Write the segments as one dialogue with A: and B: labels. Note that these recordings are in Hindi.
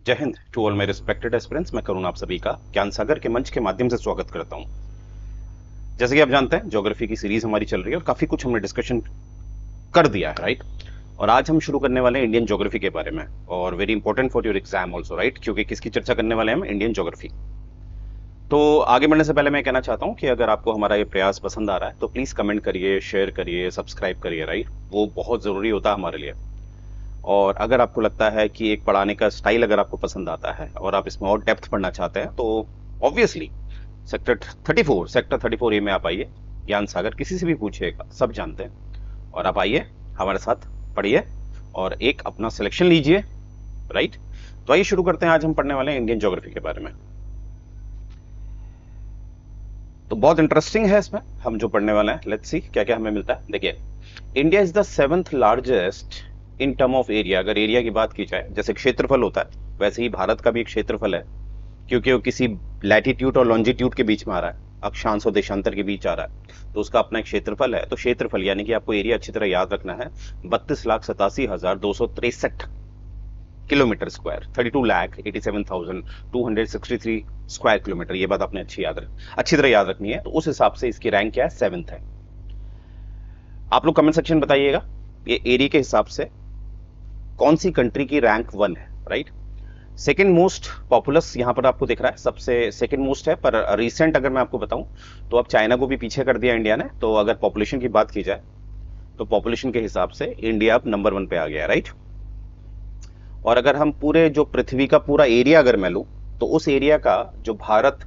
A: जय हिंद to all my respected aspirants. मैं करुण आप सभी का ज्ञान सागर के मंच के माध्यम से स्वागत करता हूं। जैसे कि आप जानते हैं, ज्योग्राफी की सीरीज हमारी चल रही है और काफी कुछ हमने डिस्कशन कर दिया है, राइट। और आज हम शुरू करने वाले हैं इंडियन ज्योग्राफी के बारे में, और very important for your exam also, right, क्योंकि किसकी चर्चा करने वाले हैं हम? Indian geography. तो आगे बढ़ने से पहले मैं कहना चाहता हूं कि अगर आपको हमारा ये प्रयास पसंद आ रहा है तो प्लीज कमेंट करिए, शेयर करिए, सब्सक्राइब करिए, राइट। वो बहुत जरूरी होता है हमारे लिए। और अगर आपको लगता है कि एक पढ़ाने का स्टाइल अगर आपको पसंद आता है और आप इसमें और डेप्थ पढ़ना चाहते हैं तो ऑब्वियसली सेक्टर 34 ए में आप आइए। ज्ञान सागर किसी से भी पूछिएगा, सब जानते हैं। और आप आइए, हमारे साथ पढ़िए और एक अपना सिलेक्शन लीजिए, राइट। तो आइए शुरू करते हैं। आज हम पढ़ने वाले हैं इंडियन ज्योग्राफी के बारे में। तो बहुत इंटरेस्टिंग है इसमें हम जो पढ़ने वाले हैं। लेट्स सी क्या क्या हमें मिलता है। देखिए, India is the 7th largest in term of area. अगर एरिया की बात की जाए, जैसे क्षेत्रफल होता है, वैसे ही भारत का भी एक क्षेत्रफल है, क्योंकि वो किसी लैटिट्यूड और लॉन्जिट्यूड के बीच में आ रहा है, अक्षांश और देशांतर के बीच आ रहा है, तो उसका अपना एक क्षेत्रफल है। तो क्षेत्रफल यानी कि आपको एरिया अच्छी तरह याद रखना है, 32,87,263 किलोमीटर स्क्वायर, 32,87,263 स्क्वायर किलोमीटर। ये बात आपने अच्छी तरह याद रखनी है। तो उस हिसाब से इसकी रैंक क्या है? 7th है। आप लोग कमेंट सेक्शन बताइएगा ये एरिया के हिसाब से कौन सी कंट्री की रैंक 1 है, राइट। सेकेंड मोस्ट पॉपुलस यहां पर आपको दिख रहा है, सबसे सेकेंड मोस्ट है। पर रिसेंट अगर मैं आपको बताऊं तो अब चाइना को भी पीछे कर दिया इंडिया ने। तो अगर पॉपुलेशन की बात की जाए तो पॉपुलेशन के हिसाब से इंडिया अब नंबर 1 पे आ गया, राइट। और अगर हम पूरे जो पृथ्वी का पूरा एरिया अगर मैं लूं तो उस एरिया का जो भारत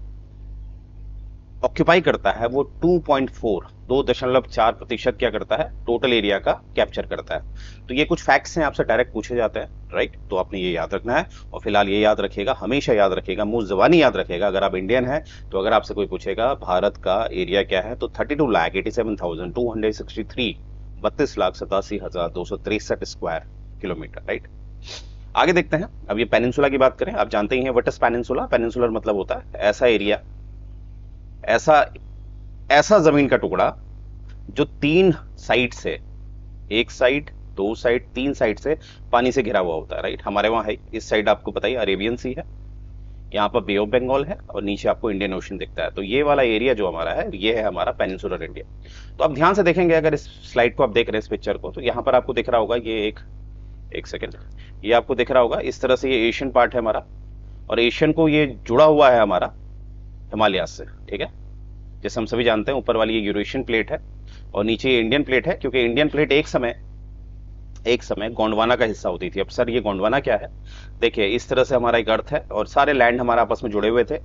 A: ऑक्यूपाई करता है वो 2.4 क्या करता है, टोटल एरिया का कैप्चर करता है। तो ये कुछ फैक्ट्स हैं, आपसे डायरेक्ट पूछे जाते हैं, राइट। तो आपने ये याद रखना है। और फिलहाल ये याद रखिएगा, हमेशा याद रखिएगा, मुंह जबानी याद रखिएगा। अगर आप इंडियन हैं तो अगर आपसे कोई पूछेगा भारत का एरिया क्या है तो 32,87,263, 32,87,263 स्क्वायर किलोमीटर, राइट। आगे देखते हैं। अब ये पेनिनसुला की बात करें, आप जानते ही हैं व्हाट इज पेनिनसुला। पेनिनसुलर मतलब होता है ऐसा एरिया, ऐसा जमीन का टुकड़ा जो 3 साइड से, एक साइड, 2 साइड, 3 साइड से पानी से घिरा हुआ होता है, राइट। हमारे वहां है, इस साइड आपको बताइए अरेबियन सी है, यहाँ पर बे ऑफ बंगाल है और नीचे आपको इंडियन ओशन दिखता है। तो ये वाला एरिया जो हमारा है ये है हमारा पेनिनसुलर इंडिया। तो आप ध्यान से देखेंगे, अगर इस स्लाइड को आप देख रहे हैं, इस पिक्चर को, तो यहाँ पर आपको दिख रहा होगा ये एक सेकेंड, ये आपको दिख रहा होगा इस तरह से, ये एशियन पार्ट है हमारा, और एशियन को ये जुड़ा हुआ है हमारा हिमालय से, ठीक है। जैसे हम सभी जानते हैं ऊपर वाली ये यूरेशियन प्लेट है और नीचे ये इंडियन प्लेट है, क्योंकि इंडियन प्लेट एक समय गोंडवाना का हिस्सा होती थी। अब सर ये गोंडवाना क्या है? देखिए, इस तरह से हमारा एक अर्थ है और सारे लैंड हमारा आपस में जुड़े हुए थे,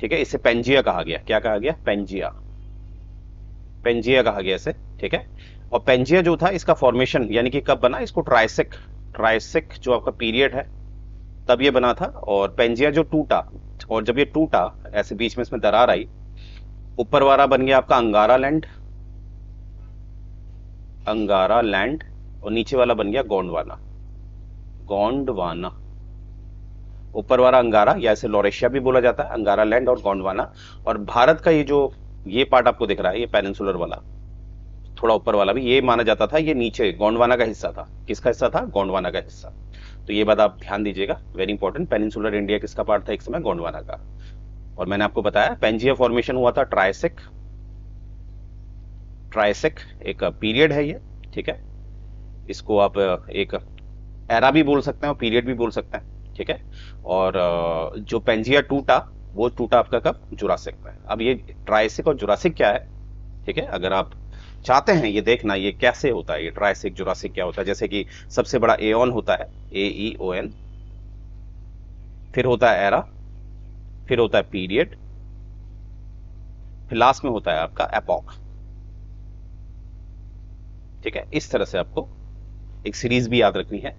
A: ठीक है। इसे पेंजिया कहा गया। क्या कहा गया? पेंजिया कहा गया इसे, ठीक है। और पेंजिया जो था इसका फॉर्मेशन यानी कि कब बना, इसको ट्राइसिक जो आपका पीरियड है तब ये बना था। और पेंजिया जो टूटा, और जब ये टूटा ऐसे बीच में इसमें दरार आई, ऊपर वाला बन गया आपका अंगारा लैंड और नीचे वाला बन गया गोंडवाना। ऊपर वाला अंगारा, या इसे लॉरेशिया भी बोला जाता है, अंगारा लैंड और गोंडवाना। और भारत का ये पार्ट आपको दिख रहा है, ये पेनिनसुलर वाला, थोड़ा ऊपर वाला भी ये माना जाता था, ये नीचे गोंडवाना का हिस्सा था। किसका हिस्सा था? गोंडवाना का हिस्सा। तो ये बात आप ध्यान दीजिएगा, वेरी इंपॉर्टेंट। पेनिनसुलर इंडिया किसका पार्ट था एक समय? गोंडवाना का। और मैंने आपको बताया पेंजिया फॉर्मेशन हुआ था ट्राइसिक एक पीरियड है ये, ठीक है। इसको आप एक एरा भी बोल सकते हैं और पीरियड भी बोल सकते हैं, ठीक है। और जो पेंजिया टूटा वो टूटा आपका कब? जुरासिक में। अब ये ट्राइसिक और जुरासिक क्या है, ठीक है, अगर आप चाहते हैं ये देखना ये कैसे होता है, ये ट्राइसिक जुरासिक क्या होता है। जैसे कि सबसे बड़ा एओन होता है, AEON, फिर होता है एरा, फिर होता है पीरियड, फिर लास्ट में होता है आपका एपॉक, ठीक है। इस तरह से आपको एक सीरीज भी याद रखनी है,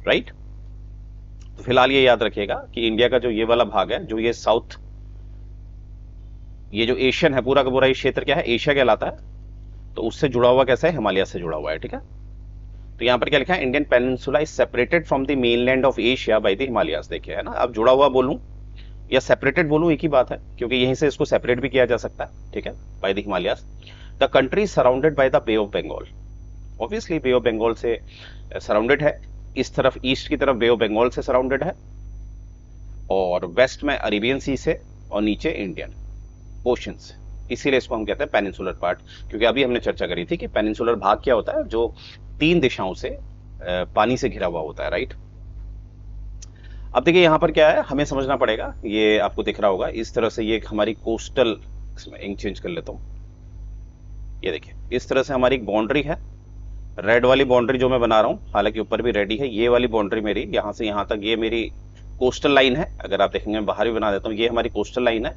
A: राइट। तो फिलहाल ये याद रखिएगा कि इंडिया का जो ये वाला भाग है, जो ये साउथ, ये जो एशियन है पूरा का पूरा, ये क्षेत्र क्या है? एशिया कहलाता है। तो उससे जुड़ा हुआ कैसा है? हिमालय से जुड़ा हुआ है, ठीक है। तो यहां पर क्या लिखा है? Indian peninsula is separated from the mainland of Asia bye the Himalayas. देखिए, है ना। अब जुड़ा हुआ बोलूं या सेपरेटेड बोलूं एक ही बात है, क्योंकि यहीं से इसको सेपरेट भी किया जा सकता है, ठीक है, by the Himalayas. The country is surrounded by the Bay of Bengal. Obviously Bay of Bengal से सराउंडेड है। इस तरफ ईस्ट की तरफ बे ऑफ बंगाल से सराउंडेड है, और वेस्ट में अरेबियन सी से और नीचे इंडियन ओशन से, इसीलिए इसको हम कहते हैं पेनिनसुलर पार्ट। क्योंकि अभी हमने चर्चा करी थी कि पेनिनसुलर भाग क्या होता है, जो 3 दिशाओं से पानी से घिरा हुआ होता है, राइट। अब देखिए यहां पर क्या है, हमें समझना पड़ेगा, ये आपको दिख रहा होगा इस तरह से, ये हमारी कोस्टल, इसमें इंक चेंज कर लेता हूं, ये देखिए इस तरह से हमारी एक बाउंड्री है, रेड वाली बाउंड्री जो मैं बना रहा हूं, हालांकि ऊपर भी रेड ही है, ये वाली बाउंड्री मेरी यहां से यहां तक, ये मेरी कोस्टल लाइन है। अगर आप देखेंगे मैं बाहर भी बना देता हूं, ये हमारी कोस्टल लाइन है।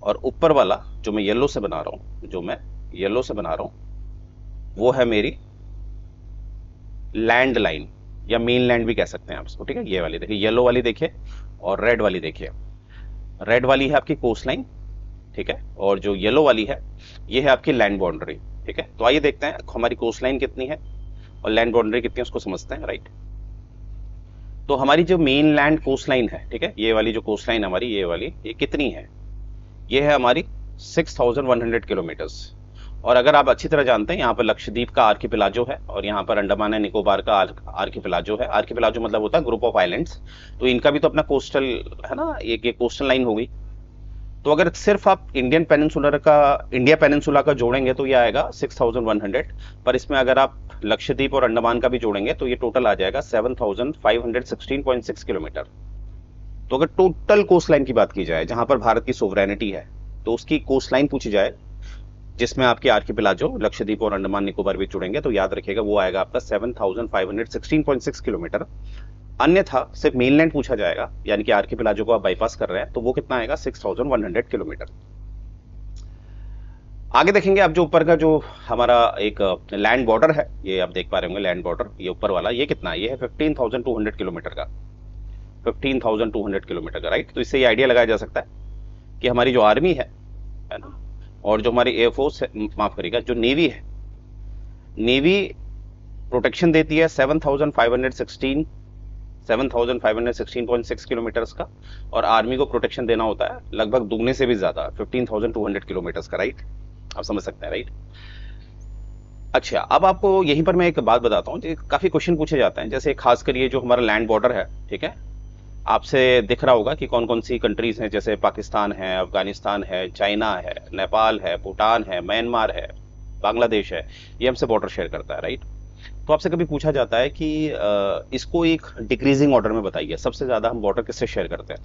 A: और ऊपर वाला जो मैं येलो से बना रहा हूं, वो है मेरी लैंड लाइन या मेन लैंड भी कह सकते हैं आप इसको, ठीक है। ये वाली देखिए, येलो वाली देखिए और रेड वाली देखिए। रेड वाली है आपकी कोस्ट लाइन, ठीक है, और जो येलो वाली है ये है आपकी लैंड बाउंड्री, ठीक है। तो आइए देखते हैं हमारी कोस्ट लाइन कितनी है और लैंड बाउंड्री कितनी है, उसको समझते हैं, राइट। तो हमारी जो मेन लैंड कोस्ट लाइन है, ठीक है, ये वाली जो कोस्ट लाइन हमारी, ये वाली, ये कितनी है, ये है हमारी 6100 किलोमीटर्स। और अगर आप अच्छी तरह जानते हैं, यहाँ पर लक्षद्वीप का आर्किपेलाजो है और यहाँ पर अंडमान एंड निकोबार का आर्किपेलाजो है। आर्किपेलाजो मतलब होता है ग्रुप ऑफ आइलैंड्स, तो इनका भी तो अपना कोस्टल है ना, ये कोस्टल लाइन होगी। तो अगर सिर्फ आप इंडिया पेनिनसुला का जोड़ेंगे तो ये आएगा 6100, पर इसमें अगर आप लक्षद्वीप और अंडमान का भी जोड़ेंगे तो ये टोटल आ जाएगा 7516.6 किलोमीटर। तो अगर टोटल कोस्ट लाइन की बात की जाए, जहां पर भारत की सोवरेनिटी है, तो उसकी कोस्ट लाइन पूछी जाए जिसमें आपके आर्किपेलाजो, लक्षद्वीप और अंडमान निकोबार भी जुड़ेंगे, तो याद रखिएगा वो आएगा आपका 7516.6 किलोमीटर। अन्यथा सिर्फ मेनलैंड पूछा जाएगा, यानी कि आर्किपेलाजो को आप बाईपास कर रहे हैं, तो वो कितना आएगा 6100 किलोमीटर। आगे देखेंगे अब जो ऊपर का जो हमारा एक लैंड बॉर्डर है, ये आप देख पा रहे होंगे लैंड बॉर्डर, ये ऊपर वाला, ये कितना है, ये है 15,200 किलोमीटर का, 15,200 किलोमीटर का, राइट। तो इससे ये आइडिया लगाया जा सकता है कि हमारी जो आर्मी है ना, और जो हमारी एयरफोर्स है, माफ करिएगा, जो नेवी है, नेवी प्रोटेक्शन देती है 7516.6 किलोमीटर्स का, और आर्मी को प्रोटेक्शन देना होता है लगभग दुगने से भी ज्यादा, 15,200 किलोमीटर्स का, राइट। आप समझ सकते हैं, राइट। अच्छा, अब आपको यहीं पर मैं एक बात बताता हूँ, काफी क्वेश्चन पूछे जाते हैं, जैसे खासकर ये जो हमारा लैंड बॉर्डर है, ठीक है, आपसे दिख रहा होगा कि कौन कौन सी कंट्रीज हैं, जैसे पाकिस्तान है, अफगानिस्तान है, चाइना है, नेपाल है, भूटान है, म्यांमार है, बांग्लादेश है, ये हमसे बॉर्डर शेयर करता है, राइट। तो आपसे कभी पूछा जाता है कि इसको एक डिक्रीजिंग ऑर्डर में बताइए, सबसे ज्यादा हम बॉर्डर किससे शेयर करते हैं।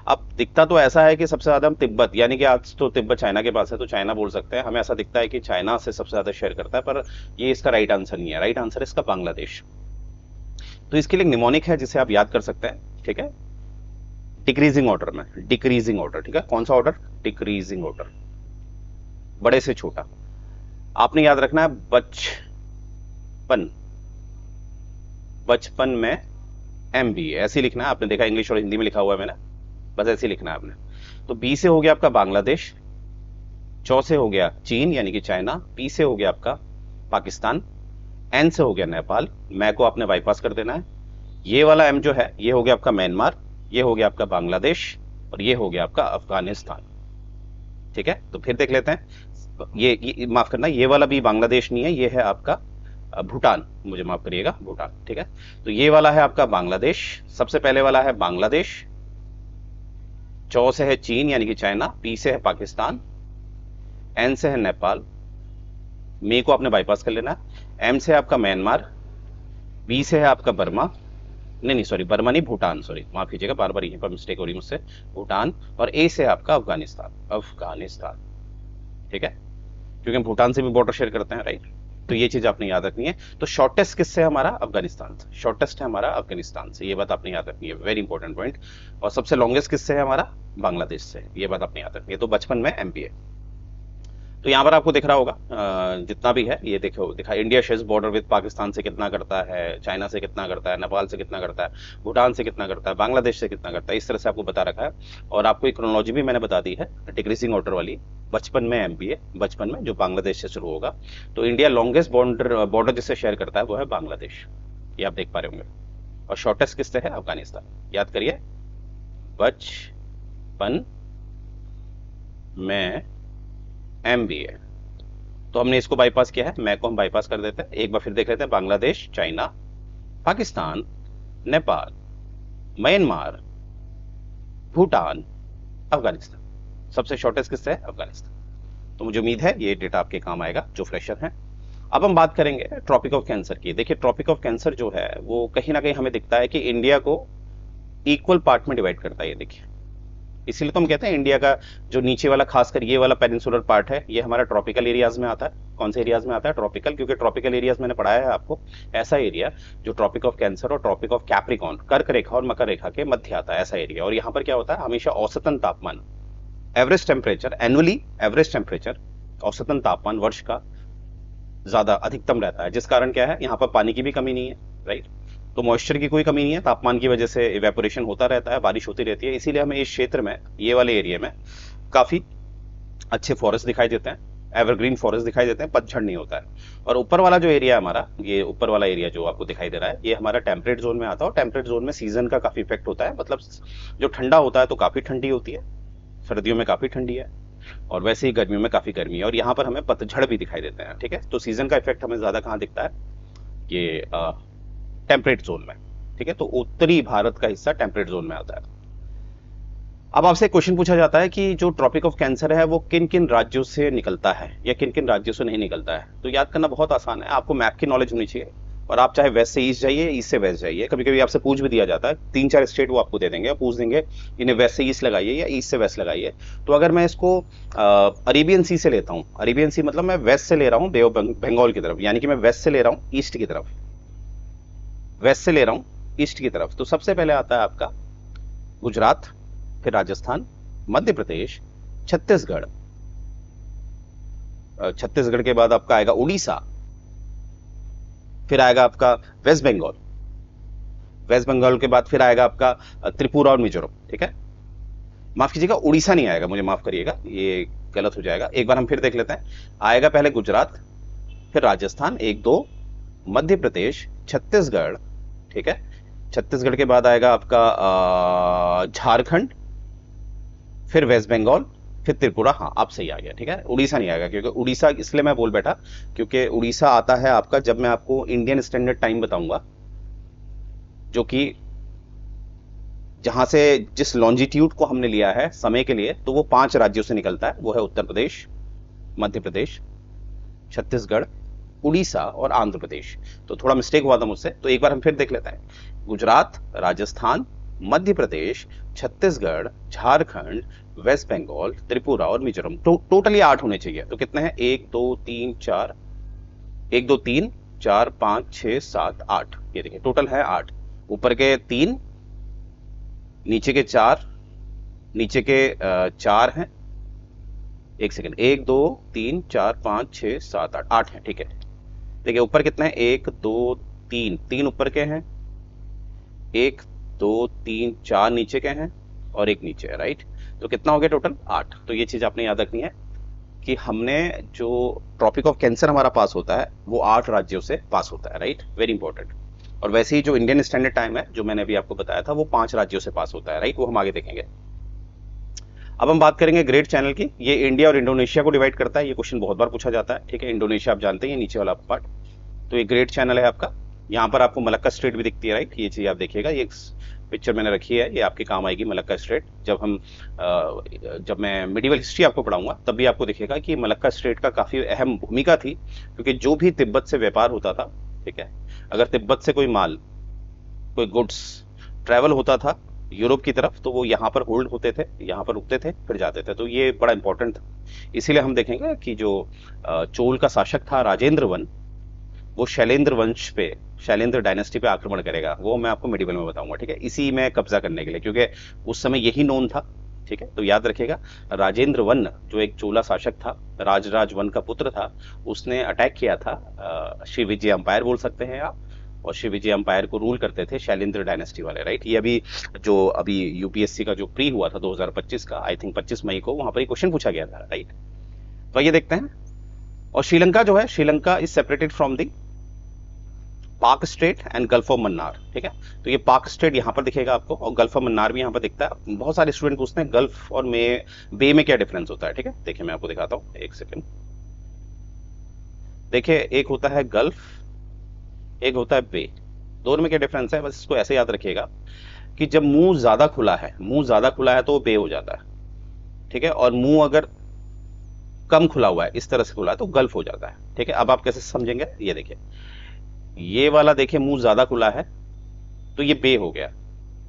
A: अब दिखता तो ऐसा है कि सबसे ज्यादा हम तिब्बत, यानी कि आज तो तिब्बत चाइना के पास है तो चाइना बोल सकते हैं, हमें ऐसा दिखता है कि चाइना से सबसे ज्यादा शेयर करता है, पर ये इसका राइट आंसर नहीं है। राइट आंसर इसका बांग्लादेश। तो इसके लिए निमोनिक है जिसे आप याद कर सकते हैं, ठीक है, डिक्रीजिंग ऑर्डर में, डिक्रीजिंग ऑर्डर, ठीक है। कौन सा ऑर्डर? डिक्रीजिंग ऑर्डर, बड़े से छोटा। आपने याद रखना है बचपन, बचपन में MBA ऐसे ही लिखना है। आपने देखा इंग्लिश और हिंदी में लिखा हुआ है मैंने, बस ऐसे ही लिखना है आपने। तो B से हो गया आपका बांग्लादेश, चौ से हो गया चीन यानी कि चाइना, P से हो गया आपका पाकिस्तान, N से हो गया नेपाल, मैं को आपने बाईपास कर देना है। ये वाला M जो है ये हो गया आपका म्यांमार, ये हो गया आपका बांग्लादेश, और ये हो गया आपका अफगानिस्तान, ठीक है। तो फिर देख लेते हैं, ये माफ करना, ये वाला भी बांग्लादेश नहीं है, ये है आपका भूटान, मुझे माफ करिएगा, भूटान, ठीक है। तो ये वाला है आपका बांग्लादेश, सबसे पहले वाला है बांग्लादेश, चौ से है चीन यानी कि चाइना, P से है पाकिस्तान, N से है नेपाल, मे को आपने बाईपास कर लेना, M से है आपका म्यांमार, B से है आपका बर्मा, नहीं सॉरी बर्मा नहीं, भूटान, सॉरी माफ कीजिएगा, बार बार यहीं पर मिस्टेक हो रही मुझसे, भूटान, और A से है आपका अफगानिस्तान, अफगानिस्तान, ठीक है, क्योंकि हम भूटान से भी बॉर्डर शेयर करते हैं, राइट। तो ये चीज आपने याद रखनी है। तो शॉर्टेस्ट किससे हमारा? अफगानिस्तान से, शॉर्टेस्ट है हमारा अफगानिस्तान से, ये बात आपने याद रखनी है, वेरी इंपॉर्टेंट पॉइंट। और सबसे लॉन्गेस्ट किससे है हमारा? बांग्लादेश से, ये बात आपने याद रखनी है। तो बचपन में MBA। तो यहाँ पर आपको दिख रहा होगा जितना भी है, ये देखो दिखा, India shares border with Pakistan से कितना करता है, चाइना से कितना करता है, नेपाल से कितना करता है, भूटान से कितना करता है, बांग्लादेश से कितना करता है, इस तरह से आपको बता रखा है। और आपको एक क्रोनोलॉजी भी मैंने बता दी है डिक्रीजिंग ऑर्डर वाली, बचपन में MBA, बचपन में जो बांग्लादेश से शुरू होगा। तो इंडिया लॉन्गेस्ट बॉर्डर जिससे शेयर करता है वो है बांग्लादेश, ये आप देख पा रहे होंगे। और शॉर्टेस्ट किससे है? अफगानिस्तान। याद करिए, बचपन में MBA। तो हमने इसको बाईपास किया है, मैं को हम बाईपास कर देते हैं। एक बार फिर देख लेते हैं, बांग्लादेश, चाइना, पाकिस्तान, नेपाल, म्यांमार, भूटान, अफगानिस्तान। सबसे शॉर्टेस्ट किससे है? अफगानिस्तान। तो मुझे उम्मीद है ये डेटा आपके काम आएगा जो फ्रेशर हैं। अब हम बात करेंगे ट्रॉपिक ऑफ कैंसर की। देखिए ट्रॉपिक ऑफ कैंसर जो है वो कहीं ना कहीं हमें दिखता है कि इंडिया को इक्वल पार्ट में डिवाइड करता है। ये देखिए, इसीलिए तो हम कहते हैं इंडिया का जो नीचे वाला खासकर ये वाला पेनिनसुलर पार्ट है ये हमारा ट्रॉपिकल एरियाज में आता है। कौन से एरियाज में आता है? ट्रॉपिकल, क्योंकि ट्रॉपिकल एरियाज मैंने पढ़ाया है आपको ऐसा एरिया जो ट्रॉपिक ऑफ कैंसर और ट्रॉपिक ऑफ कैप्रिकॉर्न, कर्क रेखा और मकर रेखा के मध्य आता है, ऐसा एरिया। और यहाँ पर क्या होता है? हमेशा औसतन तापमान, average temperature, annually average temperature, औसतन तापमान वर्ष का ज्यादा अधिकतम रहता है, जिस कारण क्या है, यहाँ पर पानी की भी कमी नहीं है, राइट। तो मॉइस्चर की कोई कमी नहीं है, तापमान की वजह से इवेपोरेशन होता रहता है, बारिश होती रहती है, इसीलिए हमें इस क्षेत्र में, ये वाले एरिया में काफी अच्छे फॉरेस्ट दिखाई देते हैं, एवरग्रीन फॉरेस्ट दिखाई देते हैं, पतझड़ नहीं होता है। और ऊपर वाला जो एरिया हमारा, ये ऊपर वाला एरिया जो आपको दिखाई दे रहा है, ये हमारा टेम्परेट जोन में आता है। और टेम्परेट जोन में सीजन का काफी इफेक्ट होता है, मतलब जो ठंडा होता है तो काफी ठंडी होती है, सर्दियों में काफी ठंडी है, और वैसे ही गर्मियों में काफी गर्मी है। और यहाँ पर हमें पतझड़ भी दिखाई देते हैं, ठीक है। तो सीजन का इफेक्ट हमें ज्यादा कहाँ दिखता है? ये टेम्परेट जोन में, ठीक है। तो उत्तरी भारत का हिस्सा टेम्परेट जोन में आता है। अब आपसे क्वेश्चन पूछा जाता है कि जो ट्रॉपिक ऑफ कैंसर है वो किन किन राज्यों से निकलता है या किन किन राज्यों से नहीं निकलता है। तो याद करना बहुत आसान है, आपको मैप की नॉलेज होनी चाहिए, और आप चाहे वेस्ट से ईस्ट जाइए, ईस्ट से वेस्ट जाइए। कभी कभी आपसे पूछ भी दिया जाता है, 3-4 स्टेट वो आपको दे देंगे और पूछ देंगे इन्हें वेस्ट से ईस्ट लगाइए या ईस्ट से वेस्ट लगाइए। तो अगर मैं इसको अरेबियन सी से लेता हूँ, अरेबियन सी मतलब मैं वेस्ट से ले रहा हूँ बे ऑफ बंगाल की तरफ, यानी कि मैं वेस्ट से ले रहा हूँ ईस्ट की तरफ, वेस्ट से ले रहा हूँ ईस्ट की तरफ। तो सबसे पहले आता है आपका गुजरात, फिर राजस्थान, मध्य प्रदेश, छत्तीसगढ़, छत्तीसगढ़ के बाद आपका आएगा उड़ीसा, फिर आएगा आपका वेस्ट बंगाल, वेस्ट बंगाल के बाद फिर आएगा आपका त्रिपुरा और मिजोरम, ठीक है। माफ कीजिएगा, उड़ीसा नहीं आएगा, मुझे माफ करिएगा, ये गलत हो जाएगा। एक बार हम फिर देख लेते हैं। आएगा पहले गुजरात, फिर राजस्थान 1-2, मध्य प्रदेश, छत्तीसगढ़, ठीक है। छत्तीसगढ़ के बाद आएगा आपका झारखंड, फिर वेस्ट बंगाल, फिर त्रिपुरा। हाँ, आप सही आ गया, ठीक है। उड़ीसा नहीं आएगा, क्योंकि उड़ीसा इसलिए मैं बोल बैठा क्योंकि उड़ीसा आता है आपका जब मैं आपको इंडियन स्टैंडर्ड टाइम बताऊंगा, जो कि जहां से जिस लॉन्जिट्यूड को हमने लिया है समय के लिए, तो वो 5 राज्यों से निकलता है। वो है उत्तर प्रदेश, मध्य प्रदेश, छत्तीसगढ़, उड़ीसा और आंध्र प्रदेश। तो थोड़ा मिस्टेक हुआ था मुझसे, तो एक बार हम फिर देख लेते हैं। गुजरात, राजस्थान, मध्य प्रदेश, छत्तीसगढ़, झारखंड, वेस्ट बंगाल, त्रिपुरा और मिजोरम। तो टोटली 8 होने चाहिए। तो कितने हैं? 1 2 3 4, 1 2 3 4 5 6 7 8। ये देखिए टोटल है 8। ऊपर के 3, नीचे के 4, नीचे के 4 हैं। एक सेकंड, 1 2 3 4 5 6 7 8, 8 है, ठीक है। देखिए ऊपर कितने हैं? 1 2 3, 3 ऊपर के हैं, 1 2 3 4 नीचे के हैं और 1 नीचे है, राइट। तो कितना हो गया टोटल? 8। तो ये चीज आपने याद रखनी है कि हमने जो ट्रॉपिक ऑफ कैंसर हमारा पास होता है वो 8 राज्यों से पास होता है, राइट। Very important. और वैसे ही जो इंडियन स्टैंडर्ड टाइम है जो मैंने अभी आपको बताया था वो 5 राज्यों से पास होता है, राइट। वो हम आगे देखेंगे। अब हम बात करेंगे ग्रेट चैनल की। ये इंडिया और इंडोनेशिया को डिवाइड करता है। ये क्वेश्चन बहुत बार पूछा जाता है, ठीक है। इंडोनेशिया आप जानते हैं, नीचे वाला पार्ट। तो ये ग्रेट चैनल है आपका। यहाँ पर आपको मलक्का स्ट्रेट भी दिखती है, राइट। ये चीज आप देखिएगा, ये पिक्चर मैंने रखी है, ये आपके काम आएगी, मलक्का स्ट्रेट। जब मैं मिडिवल हिस्ट्री आपको पढ़ाऊंगा तब भी आपको दिखेगा कि मलक्का स्ट्रेट का काफी अहम भूमिका थी, क्योंकि जो भी तिब्बत से व्यापार होता था, ठीक है, अगर तिब्बत से कोई माल, कोई गुड्स ट्रैवल होता था यूरोप की तरफ, तो वो यहाँ पर होल्ड होते थे, यहाँ पर रुकते थे, फिर जाते थे। तो ये बड़ा इंपॉर्टेंट था। इसीलिए हम देखेंगे कि जो चोल का शासक था राजेंद्र वन, वो शैलेंद्र वंश पे, शैलेंद्र डायनेस्टी पे आक्रमण करेगा। वो मैं आपको मेडिवल में बताऊंगा, ठीक है, इसी में कब्जा करने के लिए, क्योंकि उस समय यही नोन था, ठीक है। तो याद रखिएगा, राजेंद्र वन जो एक चोला शासक था, राजराज वन का पुत्र था, उसने अटैक किया था। श्री विजय अंपायर बोल सकते हैं आप, और श्री विजय अंपायर को रूल करते थे शैलेंद्र डायनेस्टी वाले, राइट। ये अभी यूपीएससी का जो प्री हुआ था 2025 का, आई थिंक 25 मई को, वहां पर ये क्वेश्चन पूछा गया था, राइट। तो ये देखते हैं। और श्रीलंका जो है, Sri Lanka is separated from the Palk strait and gulf of Mannar, ठीक है। तो ये पाक स्टेट यहाँ पर दिखेगा आपको, और गल्फ ऑफ मन्नार भी यहाँ पर दिखता है। बहुत सारे स्टूडेंट पूछते हैं गल्फ और बे में क्या डिफरेंस होता है, ठीक है। देखिए मैं आपको दिखाता हूँ, एक सेकेंड। देखिए एक होता है गल्फ, एक होता है बे, दोनों में क्या डिफरेंस है, बस इसको ऐसे याद रखिएगा कि जब मुंह ज्यादा खुला है, मुंह ज्यादा खुला है तो वो बे हो जाता है, ठीक है, और मुंह अगर कम खुला हुआ है, इस तरह से खुला है तो गल्फ हो जाता है, ठीक है। अब आप कैसे समझेंगे, ये देखिए, ये वाला देखिए मुंह ज्यादा खुला है तो ये बे हो गया।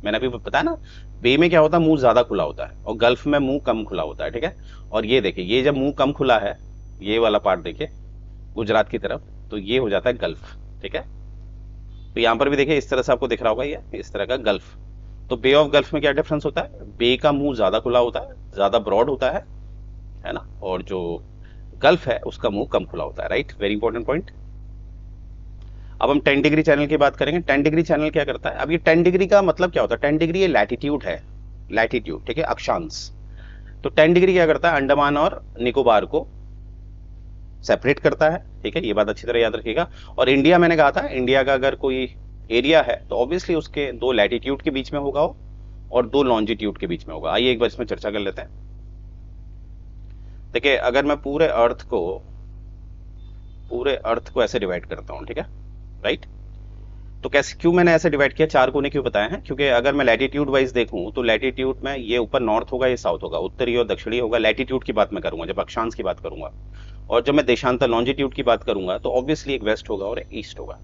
A: मैंने अभी बताया ना, बे में क्या होता है, मुंह ज्यादा खुला होता है, और गल्फ में मुंह कम खुला होता है, ठीक है। और ये देखिए, ये जब मुंह कम खुला है, ये वाला पार्ट देखिए गुजरात की तरफ, तो ये हो जाता है गल्फ, ठीक है। तो यहां पर भी देखिए इस तरह से आपको दिख रहा होगा, ये इस तरह का गल्फ। तो बे ऑफ गल्फ में क्या डिफरेंस होता है, बे का मुंह ज्यादा खुला होता है, ज्यादा ब्रॉड होता है ना, और जो गल्फ है उसका मुंह कम खुला होता है, राइट, वेरी इंपॉर्टेंट पॉइंट। अब हम 10 डिग्री चैनल की बात करेंगे। 10 डिग्री चैनल क्या करता है, अब ये 10 डिग्री का मतलब क्या होता है, 10 डिग्री ये लैटिट्यूड है, लैटिट्यूड, ठीक है, अक्षांश। तो 10 डिग्री क्या करता है, अंडमान और निकोबार को सेपरेट करता है, ठीक है, ये बात अच्छी तरह याद रखिएगा। और इंडिया, मैंने कहा था, इंडिया का अगर कोई एरिया है तो ऑब्वियसली उसके 2 लैटिट्यूड के बीच में होगा और 2 लॉन्जिट्यूड के बीच में होगा। आइए एक बार इसमें चर्चा कर लेते हैं। देखिए, अगर मैं पूरे अर्थ को ऐसे डिवाइड करता हूं, ठीक है, राइट, तो कैसे, क्यों मैंने ऐसे डिवाइड किया, 4 कोने क्यों बताए हैं, क्योंकि अगर मैं लैटिट्यूड वाइज देखूं तो लैटिट्यूड में ये ऊपर नॉर्थ होगा, ये साउथ होगा, उत्तरी और दक्षिणी होगा। लैटिट्यूड की बात मैं करूंगा जब अक्षांश की बात करूंगा, और जब मैं देशांतर लॉन्जिट्यूड की बात करूंगा तो ऑब्वियसली एक वेस्ट होगा और एक ईस्ट होगा।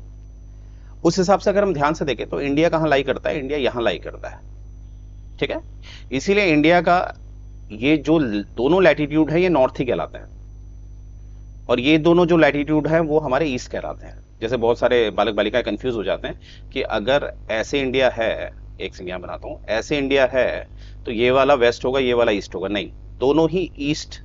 A: उस हिसाब से अगर हम ध्यान से देखें तो इंडिया कहां लाई करता है, इंडिया यहां लाई करता है, ठीक है। इसीलिए इंडिया का ये जो दोनों लैटिट्यूड है ये नॉर्थ ही कहलाते हैं, और ये दोनों जो लैटिट्यूड है वो हमारे ईस्ट कहलाते हैं। जैसे बहुत सारे बालक बालिकाएं कंफ्यूज हो जाते हैं कि अगर ऐसे इंडिया है, एक संज्ञा बनाता हूं, ऐसे इंडिया है तो ये वाला वेस्ट होगा, ये वाला ईस्ट होगा, नहीं, दोनों ही ईस्ट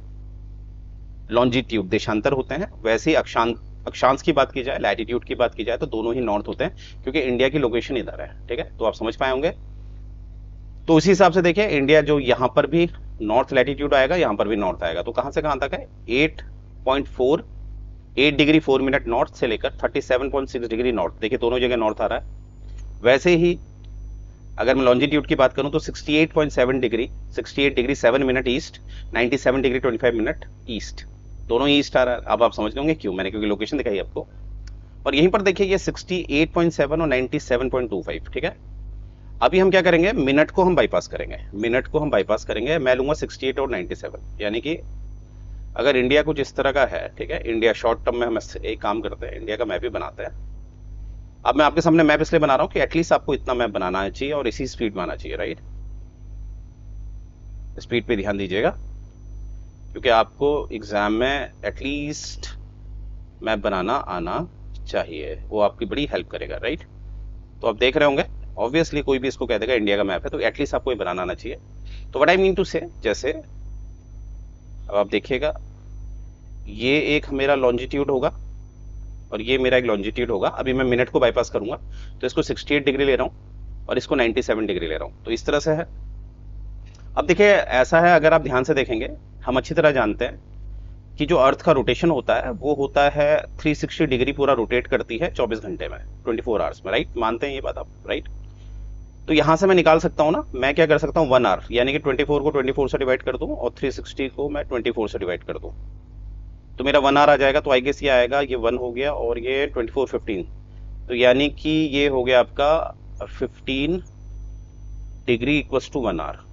A: लॉन्जिट्यूड देशांतर होते हैं। वैसे ही अक्षांश की बात की जाए, लैटिट्यूड की बात की जाए तो दोनों ही नॉर्थ होते हैं, क्योंकि इंडिया की लोकेशन इधर है, ठीक है, तो आप समझ पाए होंगे। तो उसी हिसाब से देखिए, इंडिया जो यहां पर भी नॉर्थ लैटिट्यूड आएगा, यहां पर भी नॉर्थ आएगा, तो कहां से कहां तक है, 8 डिग्री 4 मिनट नॉर्थ से लेकर 37.6 डिग्री नॉर्थ, देखिए दोनों जगह नॉर्थ आ रहा है। वैसे ही अगर मैं लॉन्जिट्यूड की बात करूं तो 68.7 degree 68 degree 7 minute east, 97 degree 25 minute east, दोनों ईस्ट आ रहा है। अब आप समझ लेंगे क्यों, मैंने क्योंकि लोकेशन दिखाई आपको। और यहीं पर देखिए ये 68.7 और 97.25, ठीक है। अभी हम क्या करेंगे, मिनट को हम बाईपास करेंगे, मैं लूंगा 68 और 97, यानी कि अगर इंडिया कुछ इस तरह का है, ठीक है, इंडिया शॉर्ट टर्म में हम एक काम करते हैं, इंडिया का मैप भी बनाते हैं। अब मैं आपके सामने मैप इसलिए बना रहा हूं कि एटलीस्ट आपको इतना मैप बनाना चाहिए और इसी स्पीड में आना चाहिए, राइट, स्पीड पे ध्यान दीजिएगा, क्योंकि आपको एग्जाम में एटलीस्ट मैप बनाना आना चाहिए, वो आपकी बड़ी हेल्प करेगा, राइट। तो आप देख रहे होंगे, ऑब्वियसली कोई भी इसको कह देगा इंडिया का मैप है, तो एटलीस्ट आपको ये बनाना आना चाहिए। तो व्हाट आई मीन टू से, जैसे अब आप देखिएगा, ये एक मेरा लॉन्जिट्यूड होगा और ये मेरा एक लॉन्जिट्यूड होगा। अभी मैं मिनट को बाईपास करूंगा तो इसको 68 डिग्री ले रहा हूं और इसको 97 डिग्री ले रहा हूं, तो इस तरह से है। अब देखिए ऐसा है, अगर आप ध्यान से देखेंगे, हम अच्छी तरह जानते हैं कि जो अर्थ का रोटेशन होता है वो होता है 360 डिग्री पूरा रोटेट करती है 24 घंटे में, 24 आवर्स में, राइट, मानते हैं ये बात आप, राइट। तो यहां से मैं निकाल सकता हूं ना, मैं क्या कर सकता हूं, 1 आवर, यानी कि 24 को 24 से डिवाइड कर दूं और 360 को मैं 24 से डिवाइड कर दूं, तो मेरा 1 आवर आ जाएगा। तो आई गेस ये आएगा, ये 1 हो गया और ये 24 15, तो यानी कि ये हो गया आपका 15 degree equals to 1 hour.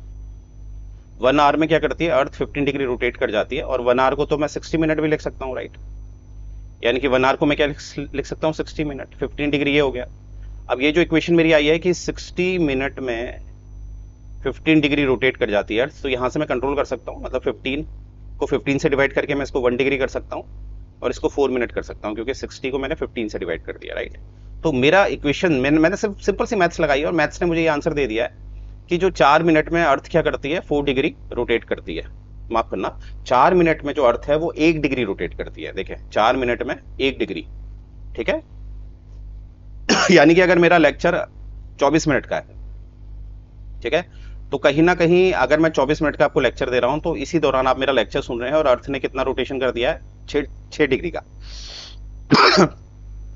A: 1 hour में क्या करती है, अर्थ 15 डिग्री रोटेट कर जाती है, और 1 आवर को तो मैं 60 मिनट भी लिख सकता हूँ, राइट, यानी कि 1 आवर को मैं क्या लिख सकता हूँ, 60 मिनट, 15 डिग्री ये हो गया। अब ये जो इक्वेशन मेरी आई है कि 60 मिनट में 15 डिग्री रोटेट कर जाती है अर्थ, तो यहां से मैं कंट्रोल कर सकता हूं, मतलब 15 को 15 से डिवाइड करके मैं इसको 1 डिग्री कर सकता हूं और इसको 4 मिनट कर सकता हूं, क्योंकि 60 को मैंने 15 से डिवाइड कर दिया, राइट। तो मेरा इक्वेशन, मैंने सिर्फ सिंपल सी मैथ्स लगाई और मैथ्स ने मुझे ये आंसर दे दिया है कि जो 4 मिनट में अर्थ क्या करती है, 4 डिग्री रोटेट करती है, माफ करना, 4 मिनट में जो अर्थ है वो 1 डिग्री रोटेट करती है। देखिए 4 मिनट में 1 डिग्री, ठीक है। यानी कि अगर मेरा लेक्चर 24 मिनट का है, ठीक है, तो कहीं ना कहीं अगर मैं 24 मिनट का आपको लेक्चर दे रहा हूं तो इसी दौरान आप मेरा लेक्चर सुन रहे हैं और अर्थ ने कितना रोटेशन कर दिया है, 6 डिग्री का।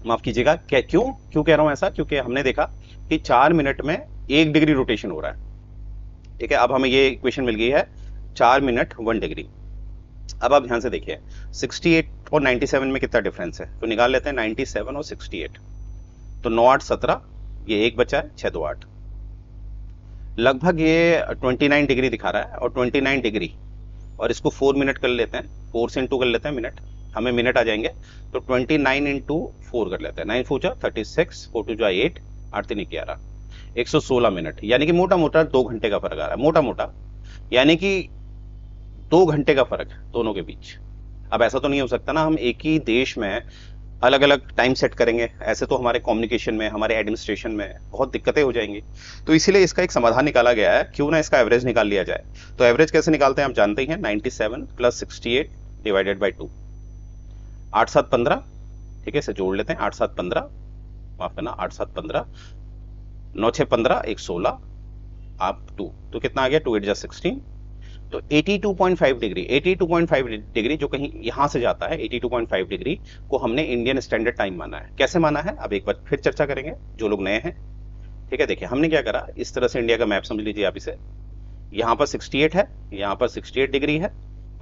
A: माफ कीजिएगा, क्यों कह रहा हूं ऐसा, क्योंकि हमने देखा कि 4 मिनट में 1 डिग्री रोटेशन हो रहा है, ठीक है। अब हमें ये इक्वेशन मिल गई है 4 मिनट 1 डिग्री। अब आप ध्यान से देखिए 68 और 97 में कितना डिफरेंस है, तो निकाल लेते हैं 97 और 68, तो 9 8 17, ये 1 बचा है, 6 2 8, लगभग ये 29 डिग्री दिखा रहा है, और 29 डिग्री, और इसको 4 मिनट कर लेते हैं, 4 से इंटू कर लेते हैं मिनट, हमें मिनट आ जाएंगे। तो 29 इंटू 4 कर लेते हैं, 9 4 36, 4 2 8, 8 3 11, 116 मिनट, यानी कि मोटा मोटा 2 घंटे का फर्क आ रहा है, मोटा मोटा, यानी कि 2 घंटे का फर्क दोनों के बीच। अब ऐसा तो नहीं हो सकता ना हम एक ही देश में अलग अलग टाइम सेट करेंगे, ऐसे तो हमारे कम्युनिकेशन में, हमारे एडमिनिस्ट्रेशन में बहुत दिक्कतें हो जाएंगी। तो इसीलिए इसका एक समाधान निकाला गया है, क्यों ना इसका एवरेज निकाल लिया जाए। तो एवरेज कैसे निकालते हैं आप जानते ही हैं, 97 + 68 डिवाइडेड बाई 2, 8 7 15, ठीक है, इसे जोड़ लेते हैं, 8 7 15, माफ करना, 8 7 15, 9 6 15, 1 16, आप 2, तो कितना आ गया, 2 8 जा 16, तो 82.5 डिग्री, 82.5 डिग्री जो कहीं यहां से जाता है, 82.5 डिग्री को हमने इंडियन स्टैंडर्ड टाइम माना है। कैसे माना है, अब एक बार फिर चर्चा करेंगे जो लोग नए हैं। ठीक है, देखिए हमने क्या करा, इस तरह से इंडिया का मैप समझ लीजिए आप इसे, यहाँ पर 68 है, यहाँ पर 68 डिग्री है,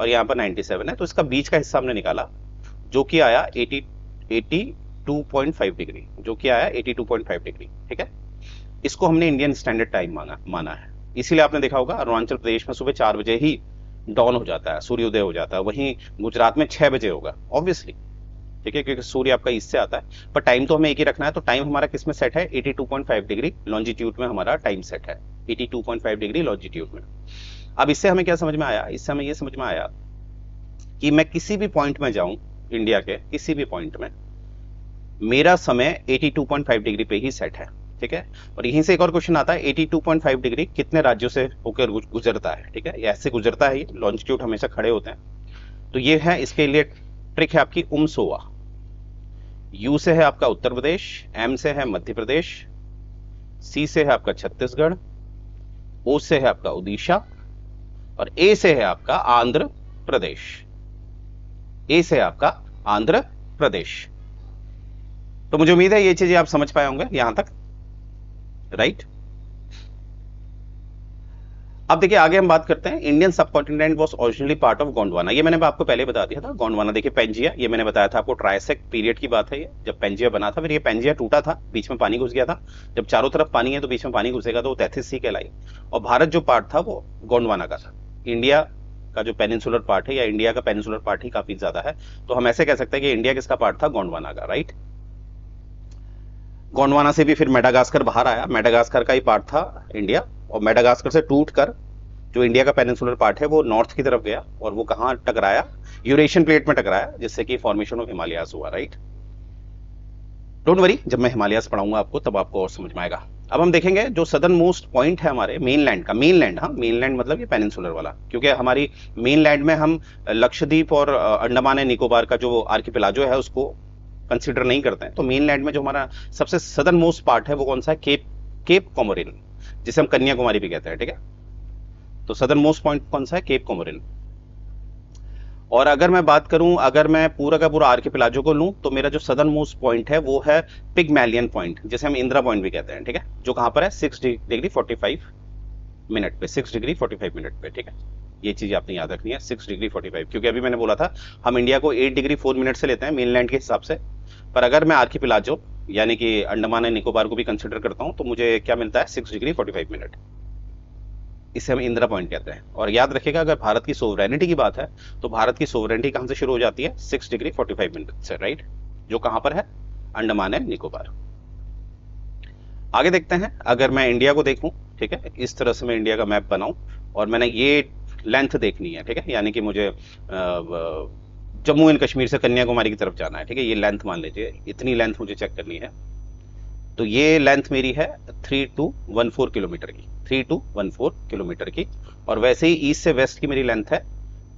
A: और यहाँ पर 97 है, तो इसका बीच का हिस्सा हमने निकाला जो कि आया 82.5 डिग्री, जो कि आया 82.5 डिग्री। ठीक है, इसको हमने इंडियन स्टैंडर्ड टाइम माना है। इसीलिए आपने देखा होगा अरुणाचल प्रदेश में सुबह 4 बजे ही डॉन हो जाता है, सूर्योदय हो जाता है, वहीं गुजरात में 6 बजे होगा ऑब्वियसली, ठीक है, क्योंकि सूर्य आपका ईस्ट से आता है, पर टाइम तो हमें एक ही रखना है। तो टाइम हमारा किस में सेट है, 82.5 डिग्री लॉन्जिट्यूड में हमारा टाइम सेट है, 82.5 डिग्री लॉन्जिट्यूड में। अब इससे हमें क्या समझ में आया, इससे हमें यह समझ में आया कि मैं किसी भी पॉइंट में जाऊं, इंडिया के किसी भी पॉइंट में, मेरा समय 82.5 डिग्री पे ही सेट है। ठीक है, और यहीं से एक और क्वेश्चन आता है, 82.5 डिग्री कितने राज्यों से होकर गुजरता है। ठीक है, ये ऐसे गुजरता है, ये लॉन्जिट्यूड हमेशा खड़े होते हैं। तो ये है, इसके लिए ट्रिक है आपकी उमसोआ। यू से है आपका उत्तर प्रदेश, एम से है मध्य प्रदेश, सी से है आपका छत्तीसगढ़, ओ से है आपका उड़ीसा, और ए से है आपका आंध्र प्रदेश। ए से है आपका आंध्र प्रदेश। तो मुझे उम्मीद है ये चीजें आप समझ पाए होंगे यहां तक, राइट। अब देखिए आगे हम बात करते हैं, इंडियन सब continent was originally part of Gondwana. ये मैंने आपको पहले बता दिया था, गोंडवाना देखिए पेंजिया, ये मैंने बताया था आपको, ट्राइसेक पीरियड की बात है ये, जब पेंजिया बना था, फिर ये पेंजिया टूटा था, बीच में पानी घुस गया था। जब चारों तरफ पानी है तो बीच में पानी घुसेगा तो वो तैथिस सी कहलाई, और भारत जो पार्ट था वो गोंडवाना का था। इंडिया का जो पेनिनसुलर पार्ट है, या इंडिया का पेनिनसुलर पार्ट ही काफी ज्यादा है, तो हम ऐसे कह सकते हैं कि इंडिया किसका पार्ट था, गोंडवाना का, राइट। गोंडवाना से भी फिर मेडागास्कर बाहर आया, मेडागास्कर का ही पार्ट था इंडिया, और मेडागास्कर से टूटकर जो इंडिया का पेनिनसुलर पार्ट है वो नॉर्थ की तरफ गया, और वो कहां टकराया, यूरेशियन प्लेट में टकराया, जिससे कि फॉर्मेशन ऑफ हिमालयास हुआ, राइट। डोंट वरी, जब मैं हिमालयास पढ़ाऊंगा आपको तब आपको और समझ में आएगा। अब हम देखेंगे जो सदर्न मोस्ट पॉइंट है हमारे मेनलैंड का, मेनलैंड, हाँ मेनलैंड मतलब ये पेनिनसुलर वाला, क्योंकि हमारी मेनलैंड में हम लक्षद्वीप और अंडमान एंड निकोबार का जो आर्किपेलागो है उसको कंसीडर नहीं करते हैं। तो मेनलैंड में जो हमारा सबसे सदर्न मोस्ट पार्ट है वो कौन सा है, केप कोमोरिन, जिसे हम कन्याकुमारी भी कहते हैं। ठीक है, तो सदर्न मोस्ट पॉइंट कौन सा है, केप कोमोरिन। और अगर मैं बात करूं, अगर मैं पूरा का पूरा आर्किपेलागो को लूं, तो मेरा जो सदर्न मोस्ट पॉइंट है वो है पिगमैलियन पॉइंट, जिसे हम इंदिरा पॉइंट भी कहते हैं। ठीक है, जो कहां पर है, 6 डिग्री 45 मिनट पे, 6 डिग्री 45 मिनट पे। ठीक है, ये चीज आपने याद रखनी है, 6 डिग्री 45, क्योंकि अभी मैंने बोला था हम इंडिया को 8 डिग्री 4 मिनट से लेते हैं मेनलैंड के हिसाब से, पर अगर मैं आर्किपेलागो यानी कि अंडमान एंड निकोबार को भी कंसिडर करता हूं तो मुझे क्या मिलता है, 6 डिग्री 45 मिनट। इसे हम इंदिरा पॉइंट कहते हैं। और याद रखिएगा, अगर भारत की सोवरेनिटी की बात है तो भारत की सोवरेनिटी कहां से शुरू हो जाती है, 6 डिग्री 45 मिनट से, राइट, जो कहां पर है, अंडमान एंड निकोबार। आगे देखते हैं, अगर मैं इंडिया को देखूं, ठीक है, इस तरह से मैं इंडिया का मैप बनाऊं और मैंने ये लेंथ देखनी है, ठीक है, यानी कि मुझे जम्मू एंड कश्मीर से कन्याकुमारी की तरफ जाना है। ठीक है, ये लेंथ मान लीजिए, इतनी लेंथ मुझे चेक करनी है, तो ये लेंथ मेरी है 3214 किलोमीटर की, 3214 किलोमीटर की, और वैसे ही ईस्ट से वेस्ट की मेरी लेंथ है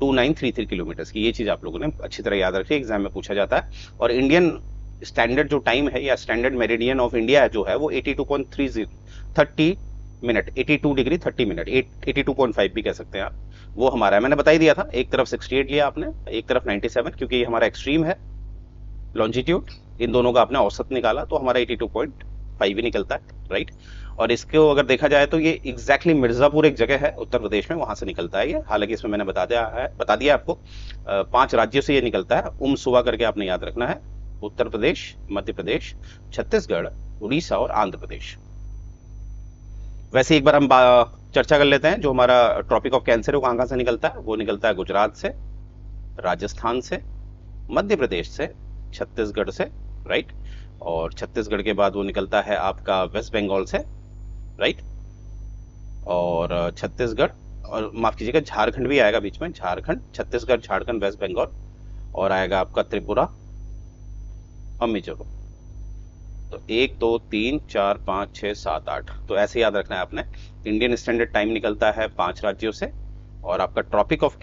A: 2933 किलोमीटर की। ये चीज आप लोगों ने अच्छी तरह याद रखी है, एग्जाम में पूछा जाता है। और इंडियन स्टैंडर्ड जो टाइम है, या स्टैंडर्ड मेरिडियन ऑफ इंडिया जो है वो 82.30 मिनट, 82 डिग्री 30 मिनट, 82.5 भी कह सकते हैं आप, वो हमारा है। मैंने बता ही दिया था, एक तरफ 68 लिया आपने, एक तरफ 97, क्योंकि ये हमारा एक्सट्रीम है लॉन्जिट्यूड, इन दोनों का आपने औसत निकाला तो हमारा 82.5 ही निकलता है, राइट। और इसको अगर देखा जाए तो ये एग्जैक्टली मिर्जापुर एक जगह है उत्तर प्रदेश में, वहां से निकलता है ये। हालांकि इसमें मैंने बता दिया आपको 5 राज्यों से ये निकलता है, उमसुआ करके आपने याद रखना है, उत्तर प्रदेश, मध्य प्रदेश, छत्तीसगढ़, उड़ीसा और आंध्र प्रदेश। वैसे एक बार हम चर्चा कर लेते हैं, जो हमारा ट्रॉपिक ऑफ कैंसर है वो कहाँ से निकलता है? वो निकलता है गुजरात से, राजस्थान से, मध्य प्रदेश से, छत्तीसगढ़ से, राइट। और छत्तीसगढ़ के बाद वो निकलता है आपका वेस्ट बंगाल से, राइट। और छत्तीसगढ़, और माफ कीजिएगा झारखंड भी आएगा बीच में, झारखंड, छत्तीसगढ़, झारखंड, वेस्ट बंगाल, और आएगा आपका त्रिपुरा और मिजोरम। तो 1 2 3 4 5 6 7 8, तो ऐसे याद रखना है आपने। इंडियन स्टैंडर्ड टाइम निकलता है 5 राज्यों से, और आपका ट्रॉपिक ऑफ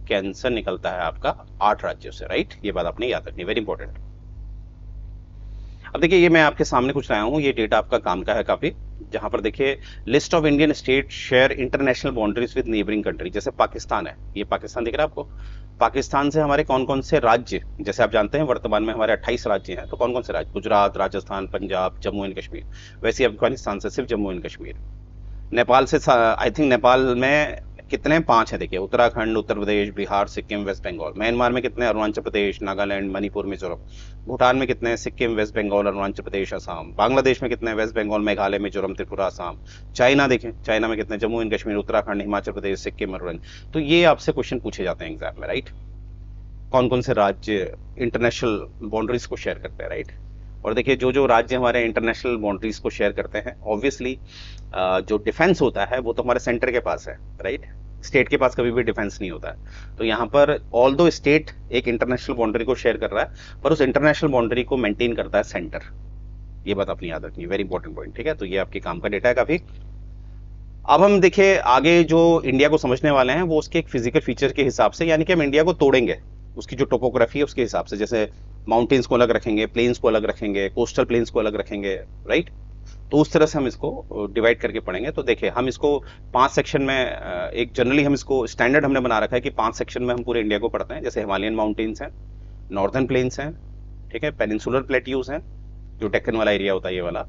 A: कैंसर निकलता है आपका 8 राज्यों से, राइट। ये बात आपने याद रखनी, वेरी इंपॉर्टेंट। अब देखिए, ये मैं आपके सामने कुछ लाया हूँ, ये डेटा आपका काम का है काफी, जहां पर देखिए list of Indian state share international boundaries with neighbouring country. जैसे पाकिस्तान है, ये पाकिस्तान दिख रहा है आपको। पाकिस्तान से हमारे कौन कौन से राज्य, जैसे आप जानते हैं वर्तमान में हमारे 28 राज्य हैं, तो कौन कौन से राज्य? गुजरात, राजस्थान, पंजाब, जम्मू एंड कश्मीर। वैसे अफगानिस्तान से सिर्फ जम्मू एंड कश्मीर। नेपाल से आई थिंक नेपाल में कितने? 5 है देखिए, उत्तराखंड, उत्तर प्रदेश, बिहार, सिक्किम, वेस्ट बंगाल। म्यांमार में कितने? अरुणाचल प्रदेश, नागालैंड, मणिपुर, मिजोरम। भूटान में कितने? सिक्किम, वेस्ट बंगाल, अरुणाचल प्रदेश, असम। बांग्लादेश में कितने? वेस्ट बंगाल, मेघालय, मिजोरम, त्रिपुरा, असम। चाइना देखें, चाइना में कितने? जम्मू एंड कश्मीर, उत्तराखंड, हिमाचल प्रदेश, सिक्किम, अरुणाचल। तो ये आपसे क्वेश्चन पूछे जाते हैं एग्जाम में, राइट। कौन कौन से राज्य इंटरनेशनल बाउंड्रीज को शेयर करते हैं, राइट। और देखिए, जो जो राज्य हमारे इंटरनेशनल बाउंड्रीज को शेयर करते हैं, ऑब्वियसली जो डिफेंस होता है वो तो हमारे सेंटर के पास है, राइट। स्टेट के पास कभी भी डिफेंस नहीं होता है। तो यहाँ पर ऑल दो स्टेट एक इंटरनेशनल बाउंड्री को शेयर कर रहा है, पर उस इंटरनेशनल बाउंड्री को मेंटेन करता है सेंटर। ये बात अपनी याद रखनी है, वेरी इंपॉर्टेंट पॉइंट, ठीक है। तो ये आपके काम का डेटा है काफी। अब हम देखिए आगे जो इंडिया को समझने वाले हैं वो उसके एक फिजिकल फीचर के हिसाब से, यानी कि हम इंडिया को तोड़ेंगे उसकी जो टोपोग्राफी है उसके हिसाब से। जैसे माउंटेन्स को अलग रखेंगे, प्लेन्स को अलग रखेंगे, कोस्टल प्लेन्स को अलग रखेंगे, राइट। तो उस तरह से हम इसको डिवाइड करके पढ़ेंगे। तो देखिए, हम इसको 5 सेक्शन में, एक जनरली हम इसको स्टैंडर्ड हमने बना रखा है कि 5 सेक्शन में हम पूरे इंडिया को पढ़ते हैं। जैसे हिमालयन माउंटेन्स हैं, नॉर्दर्न प्लेन्स हैं, ठीक है, पेनिनसुलर प्लेट्यूज हैं, जो डेक्कन वाला एरिया होता है ये वाला,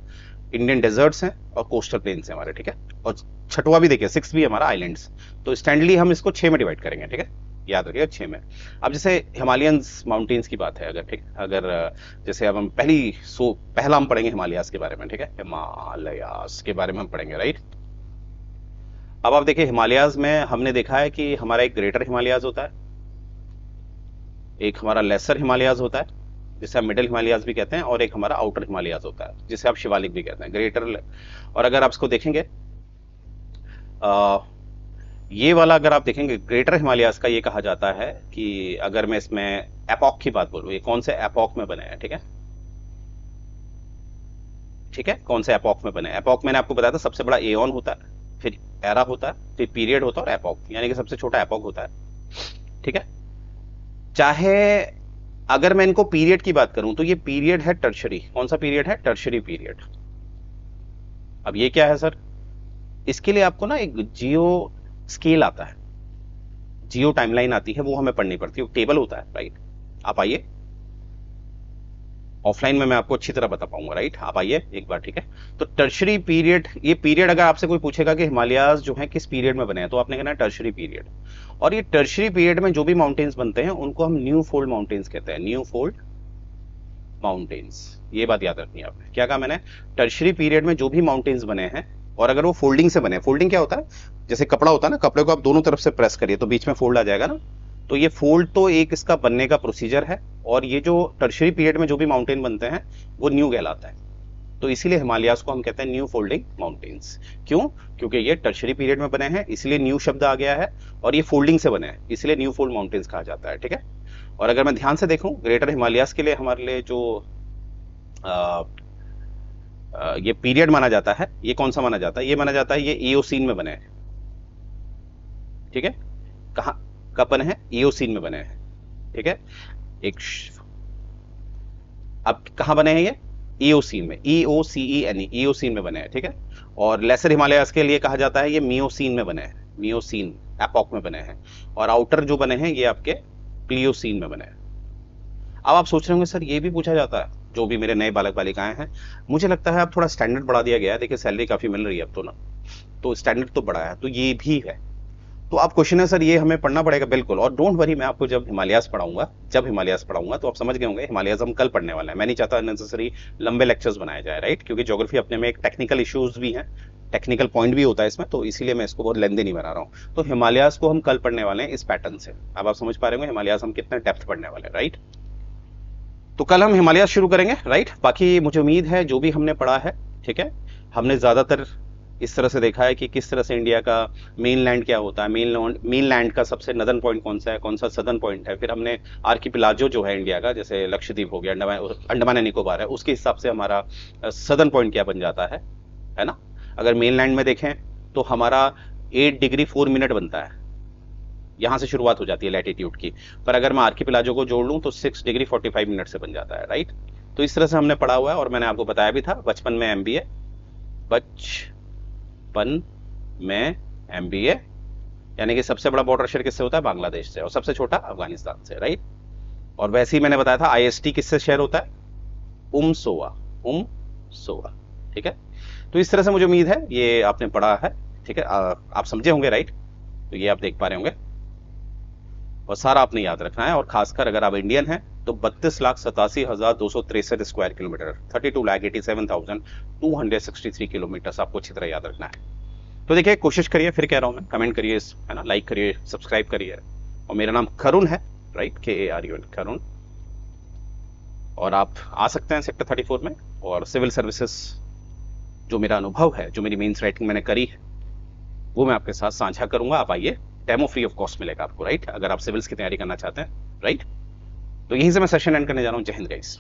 A: इंडियन डेजर्ट्स हैं, और कोस्टल प्लेन्स हैं हमारे, ठीक है। और छठवा भी देखिए, 6 भी हमारा आइलैंड्स। तो स्टैंडर्डली हम इसको 6 में डिवाइड करेंगे, ठीक है, याद रखिएगा 6 में। अब जैसे हिमालयंस माउंटेन्स की बात है, अगर ठीक, अगर जैसे अब हम पहला हम पढ़ेंगे हिमालयास के बारे में, ठीक है, हिमालयास के बारे में हम पढ़ेंगे, राइट। अब आप देखिए, हिमालयास में हमने देखा है कि हमारा एक ग्रेटर हिमालयास होता है, एक हमारा लेसर हिमालयास होता है जिसे हम मिडिल हिमालयास भी कहते हैं, और एक हमारा आउटर हिमालयास होता है जिसे आप शिवालिक भी कहते हैं, ग्रेटर। और अगर आप इसको देखेंगे, ये वाला अगर आप देखेंगे ग्रेटर हिमालयास का, ये कहा जाता है कि अगर मैं इसमें एपॉक की बात बोलूं, ये कौन से एपॉक में बने हैं, ठीक है, ठीक है, कौन से एपॉक में बने? एपॉक मैंने आपको बताया था, सबसे बड़ा एओन होता है, फिर एरा होता है, फिर पीरियड होता है, और एपॉक यानी कि सबसे छोटा एपॉक होता है, ठीक है। चाहे अगर मैं इनको पीरियड की बात करूं तो ये पीरियड है टर्शरी। कौन सा पीरियड है? Tertiary period. अब ये क्या है सर? इसके लिए आपको ना एक जियो स्केल आता है, जियो टाइमलाइन आती है, वो हमें पढ़नी पड़ती है, टेबल होता है, राइट। आप आइए, ऑफलाइन में मैं आपको अच्छी तरह बता पाऊंगा, राइट। आप आइए एक बार, ठीक है। तो टर्शरी पीरियड, ये पीरियड अगर आपसे कोई पूछेगा कि हिमालयाज जो है किस पीरियड में बने हैं, तो आपने कहना है टर्शरी पीरियड। और ये टर्शरी पीरियड में जो भी माउंटेन्स बनते हैं उनको हम न्यू फोल्ड माउंटेन्स कहते हैं, न्यू फोल्ड माउंटेन्स। ये बात याद रखनी है आपने। क्या कहा मैंने? टर्शरी पीरियड में जो भी माउंटेन्स बने हैं, और अगर वो फोल्डिंग से बने, फोल्डिंग क्या होता है? जैसे कपड़ा होता है ना, कपड़े को आप दोनों तरफ से प्रेस करिए तो बीच में फोल्ड आ जाएगा ना, तो ये फोल्ड तो एक इसका बनने का प्रोसीजर है। और ये जो टर्शरी पीरियड में जो भी माउंटेन बनते हैं वो न्यू कहलाता है। तो इसीलिए हिमालयास को हम कहते हैं न्यू फोल्डिंग माउंटेन्स। क्यों? क्योंकि ये टर्शरी पीरियड में बने हैं, इसलिए न्यू शब्द आ गया है, और ये फोल्डिंग से बने हैं, इसलिए न्यू फोल्ड माउंटेन्स कहा जाता है, ठीक है। और अगर मैं ध्यान से देखूं, ग्रेटर हिमालयास के लिए हमारे लिए जो ये पीरियड माना जाता है, ये कौन सा माना जाता है? ये माना जाता है ये इयोसीन में बने हैं, ठीक है। कहां कब बने हैं? इयोसीन में बने हैं, ठीक है। अब कहां बने हैं ये? इयोसीन में, EOCEN, इयोसीन में बने हैं, ठीक है। और लेसर हिमालयास के लिए कहा जाता है ये मियोसीन में बने हैं, मियोसीन एपॉक में बने हैं। और आउटर जो बने हैं ये आपके प्लियोसीन में बने हैं। अब आप सोच रहे होंगे सर ये भी पूछा जाता है? जो भी मेरे नए बालक बालिकाएं हैं, मुझे लगता है अब थोड़ा स्टैंडर्ड बढ़ा दिया गया है। देखिए सैलरी काफी मिल रही है अब तो ना, तो स्टैंडर्ड तो बढ़ा है, तो ये भी है। तो आप क्वेश्चन है सर ये हमें पढ़ना पड़ेगा, बिल्कुल। और डोंट वरी, मैं आपको जब हिमालयास पढ़ाऊंगा तो आप समझ गए होंगे हिमालयास हम कल पढ़ने वाले हैं। मैं नहीं चाहता नेसेसरी लंबे लेक्चर्स बनाए जाए, राइट, क्योंकि ज्योग्राफी अपने में एक टेक्निकल इश्यूज भी हैं, टेक्निकल पॉइंट भी होता है इसमें, तो इसीलिए मैं इसको बहुत लेंदी नहीं बना रहा हूँ। तो हिमालयास को हम कल पढ़ने वाले हैं इस पैटर्न से। अब आप समझ पा रहे होंगे हिमालयास हम कितना डेप्थ पढ़ने वाले हैं, राइट। तो कल हम हिमालयास शुरू करेंगे, राइट। बाकी मुझे उम्मीद है जो भी हमने पढ़ा है, ठीक है, हमने ज्यादातर इस तरह से देखा है कि किस तरह से इंडिया का मेन लैंड क्या होता है, मेन लैंड का सबसे नदर्न पॉइंट कौन सा है, कौन सा सदर्न पॉइंट है। फिर हमने आर्किपिलाजो जो है इंडिया का, जैसे लक्षद्वीप हो गया, अंडमान निकोबार है, उसके हिसाब से हमारा सदर्न पॉइंट क्या बन जाता है ना। अगर मेन लैंड में देखें तो हमारा 8 डिग्री 4 मिनट बनता है, यहां से शुरुआत हो जाती है लैटिट्यूड की। पर अगर मैं आर्किपिलाजो को जोड़ लूं तो 6 डिग्री 45 मिनट से बन जाता है, राइट। तो इस तरह से हमने पढ़ा हुआ है, और मैंने आपको बताया भी था बचपन में एमबीए, यानी कि सबसे बड़ा बॉर्डर शेयर किससे होता है, बांग्लादेश से, और सबसे छोटा अफगानिस्तान से, राइट। और वैसे ही मैंने बताया था आईएसटी किससे शेयर होता है, उमसोआ, ठीक है। तो इस तरह से मुझे उम्मीद है ये आपने पढ़ा है, ठीक है, आप समझे होंगे, राइट। तो ये आप देख पा रहे होंगे, और सारा आपने याद रखना है। और खासकर अगर आप इंडियन हैं तो 32,87,263 स्क्वायर किलोमीटर, 32,87,263 किलोमीटर आपको अच्छी तरह याद रखना है। तो देखिए, कोशिश करिए, फिर कह रहा हूं मैं, कमेंट करिए, है ना, लाइक करिए, सब्सक्राइब करिए। और मेरा नाम करुण है, राइट, KARUN, करुण। और आप आ सकते हैं सेक्टर 34 में, और सिविल सर्विसेज जो मेरा अनुभव है, जो मेरी मेंस राइटिंग मैंने करी है, वो मैं आपके साथ साझा करूंगा। आप आइए, डेमो फ्री ऑफ कॉस्ट मिलेगा आपको, राइट, अगर आप सिविल्स की तैयारी करना चाहते हैं, राइट। तो यहीं से मैं सेशन एंड करने जा रहा हूं। जय हिंद गाइस।